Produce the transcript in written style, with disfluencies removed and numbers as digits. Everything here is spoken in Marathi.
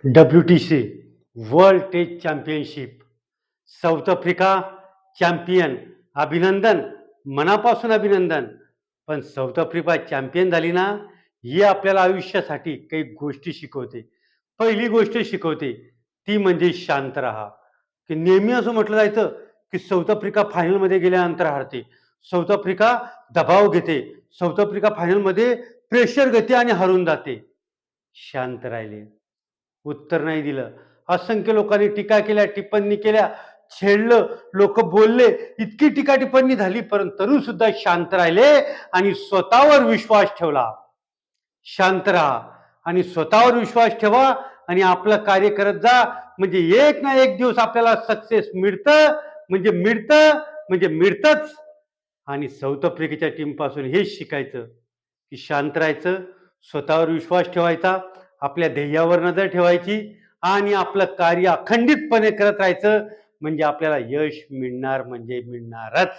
WTC world test championship South Africa champion. अभिनंदन, मनापासून अभिनंदन. पण साऊथ आफ्रिका चॅम्पियन झाली ना, ही आपल्याला आयुष्यासाठी काही गोष्टी शिकवते. पहिली गोष्ट शिकवते ती म्हणजे शांत राहा. की नेहमी असं म्हटलं जायचं की साऊथ आफ्रिका फायनलमध्ये गेल्यानंतर हारते, साऊथ आफ्रिका दबाव घेते, साऊथ आफ्रिका फायनलमध्ये प्रेशर घेते आणि हरून जाते. शांत राहिले, उत्तर नाही दिलं. असंख्य लोकांनी टीका केल्या, टिप्पणी केल्या, छेडलं, लोक बोलले, इतकी टीका टिप्पणी झाली, परंतु तरी सुद्धा शांत राहिले आणि स्वतःवर विश्वास ठेवला. शांत राहा आणि स्वतःवर विश्वास ठेवा आणि आपलं कार्य करत जा. म्हणजे एक ना एक दिवस आपल्याला सक्सेस मिळतं, म्हणजे मिळतं, म्हणजे मिळतंच. आणि साऊथ आफ्रिकेच्या टीमपासून हेच शिकायचं की शांत राहायचं, स्वतःवर विश्वास ठेवायचा, आपल्या ध्येयावर नजर ठेवायची आणि आपलं कार्य अखंडितपणे करत राहायचं. म्हणजे आपल्याला यश मिळणार म्हणजे मिळणारच.